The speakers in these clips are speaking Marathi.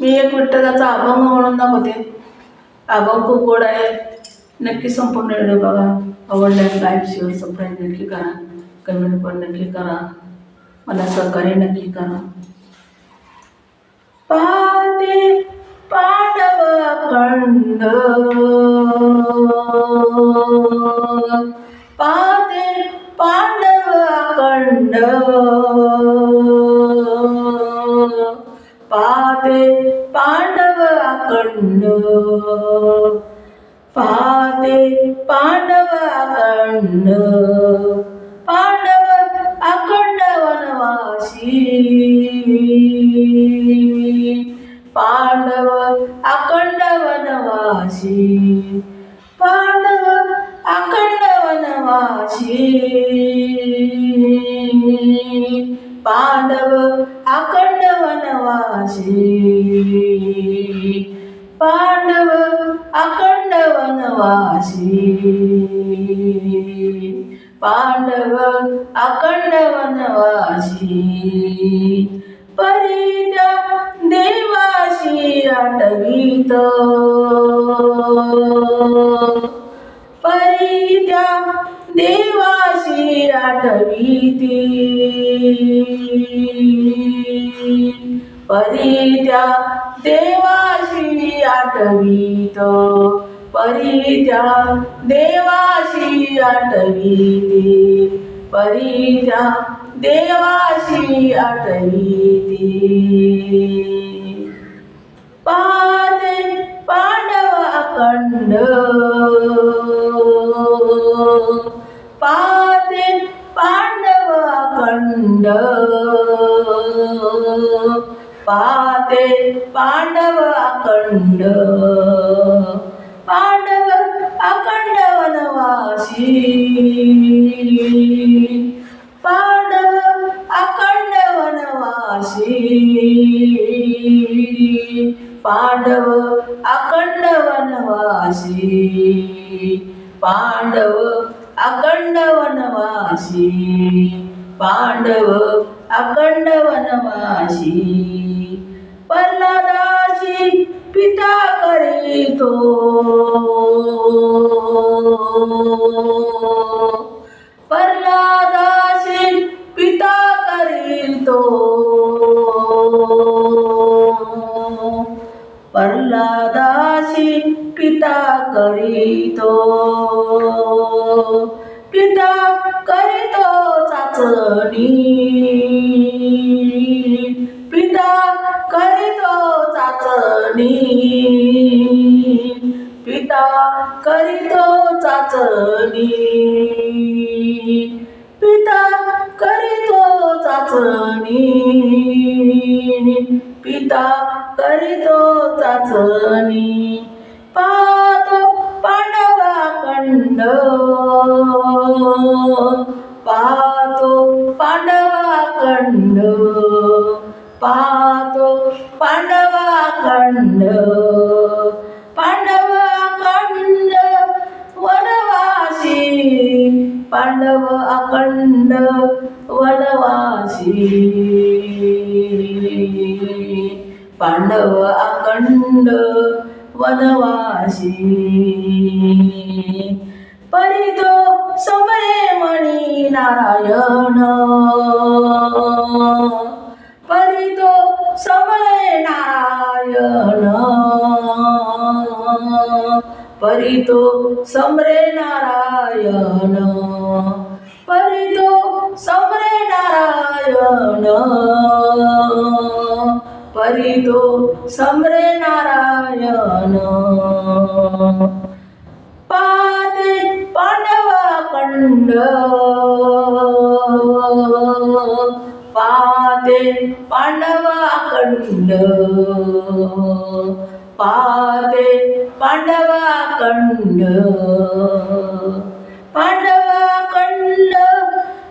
मी एक विठ्ठलाचा अभंग म्हणून दाखवते. अभंग खूप गोड आहे. नक्की संपूर्ण व्हिडिओ बघा. आवडल्यास लाईक शेअर सबस्क्राईब नक्की करा. कमेंट पण नक्की करा. मला सहकार्य नक्की करा. पाहते पांडव अखंड, पाहते पांडव अखंड, पाहते पांडव अखंड, पाहते पांडव अखंड, पांडव अखंड वनवासी, पांडव अखंड वनवासी, पांडव अखंड वनवासी, पांडव अखंड वनवासी, पांडव अखंड वनवासी, पांडव अखंड वनवासी. परित्या देवाशी आठवीत, परित्या देवाशी आठवीती, परित्या देवाशी आठवीत, परित्या देवाशी आठवीती, परित्या देवाशी आठवीती. पाहते पांडव अखंड, पाहते पांडव अखंड, पाहते पांडव अखंड, पांडव अखंड वनवासी, पांडव अखंड वनवासी, पांडव अखंड वनवासी, पांडव अखंड वनवासी, पांडव अखंड वनवासी. प्रल्हादासी पिता करीतो, प्रल्हादासी पिता करीतो, प्रल्हादासी पिता करीतो, पिता करीतो चाचणी, पिता करीतो चाचणी, पिता करीतो चाचणी, पिता करीतो चाचणी, पिता करीतो चाचणी. पाहतो पांडव अखंड, पाहतो पांडव अखंड, पाहतो पांडव अखंड, पांडव अखंड वनवासी, पांडव अखंड वनवासी, पांडव अखंड वनवासी. परितो समये मणी नारायण, परितो समये नारायण, परितो समरे नारायण, परितो समरे नारायण, परितो समरे नारायण. पाहते पांडव अखंड, पाहते पांडव अखंड, पाहते पांडव अखंड, पांडव अखंड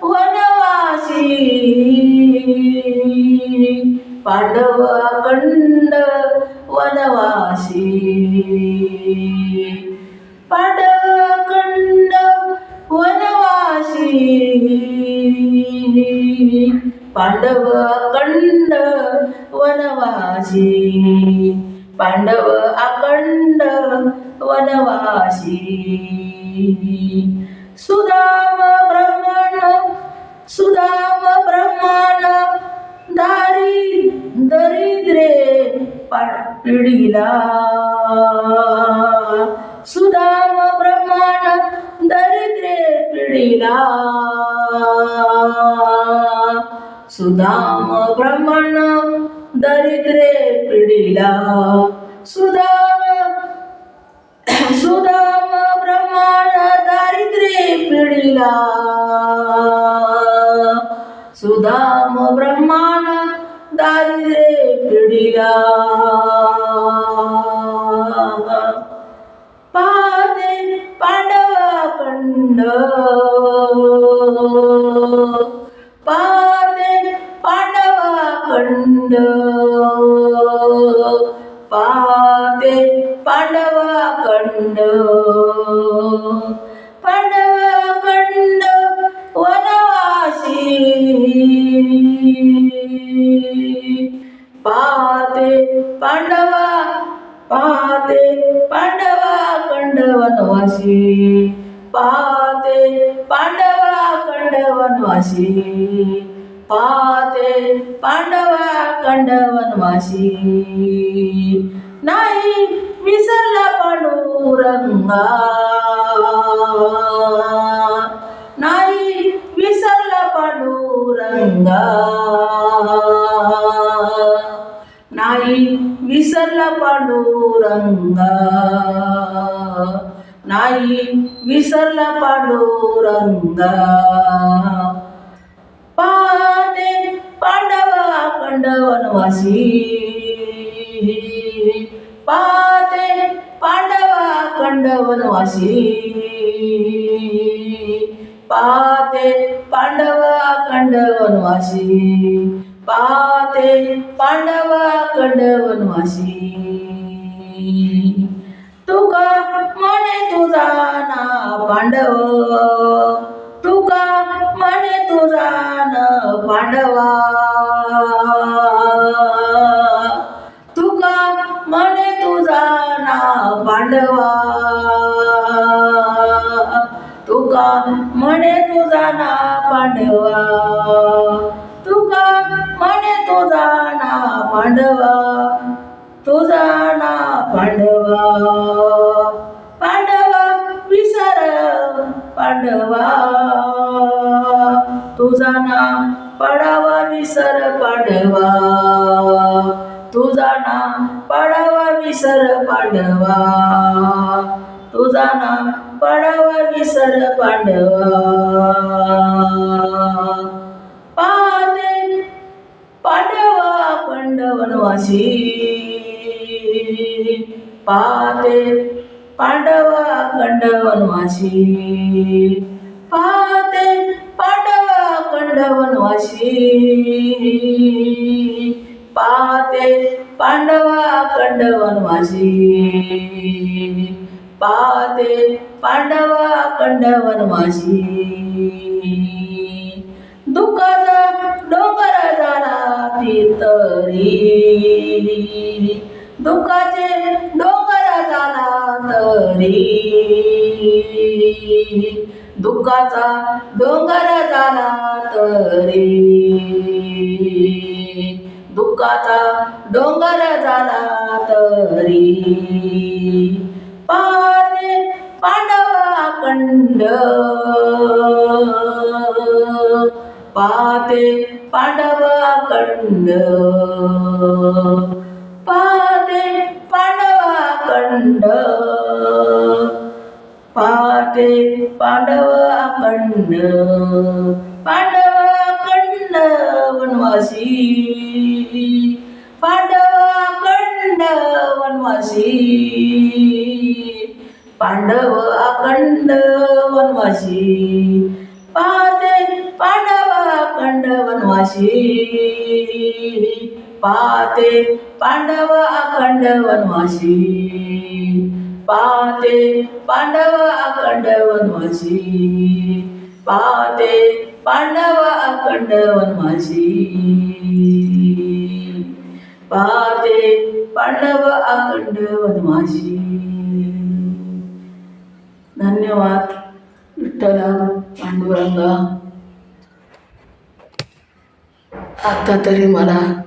वनवासी, पांडव अखंड वनवासी, पांडव अखंड वनवासी, पांडव अखंड वनवासी, पांडव अखंड वनवासी. सुदाम ब्रह्मण दरिद्रे पिढीला, सुदाम ब्रह्मण दरिद्रे पिढीला, सुदाम ब्रह्मण दरिद्रे पिढीला, सुदाम ब्रह्मण दारिद्र्य पिढीला, सुदाम ब्रह्मण दारिद्र्य पिढीला. पाहते पांडव अखंड, पाहते पांडव अखंड, पाहते पांडव अखंड, पांडव अखंड वनवासी, पाहते पांडव अखंड वनवासी, पाहते पांडव अखंड वनवासी, पाहते पांडव अखंड वनवासी. नाही विसरला पांडुरंगा, नाही विसरला पांडुरंगा, नाही विसरला पांडुरंगा, नाही विसरला पांडुरंगा. पाहते पांडव अखंड वनवासी, पाहते पांडव अखंड वनवासी, पाहते पांडव अखंड वनवासी, पाहते पांडव अखंड वनवासी. तुका म्हणे तुझा ना पांडव, तुका म्हणे तुझा ना पांडवा, तुका म्हणे तुझा ना पांडवा, तुका म्हणे तुझा ना पांडवा, तुका म्हणे तुझा ना पांडवा, तुझा ना पांडवा. पांडवा विसर पांडवा, तुझा ना पडावा विसर पांडवा, तुझा ना पडावा विसर पांडवा, तुझा ना पडावा विसर पांडवा. पाहते पांडव अखंड वनवासी, पाहते पांडव अखंड वनवासी, पाहते पांडव अखंड वनवासी, पाहते पांडव अखंड वनवासी, पाहते पांडव अखंड वनवासी. दुःखाचा डोंगर झाला तीर्थरी, दुःखाचे डोंगर झाला तरी, दुःखाचा डोंगर झाला तरी, दुःखाचा डोंगर झाला तरी. पाहते पांडव अखंड, पाहते पांडव अखंड, पाहते पांडव अखंड, पाहते पांडव अखंड, पांडव अखंड वनवासी, पांडव अखंड वनवासी, पांडव अखंड वनवासी. पाहते पांडव अखंड वनवासी, पाहते पांडव अखंड वनवासी, पाहते पांडव अखंड वनवासी, पाहते पांडव अखंड वनवासी पाहते पांडव अखंड वनवासी. धन्यवाद विठ्ठला पांडुरंगा. आता तरी मला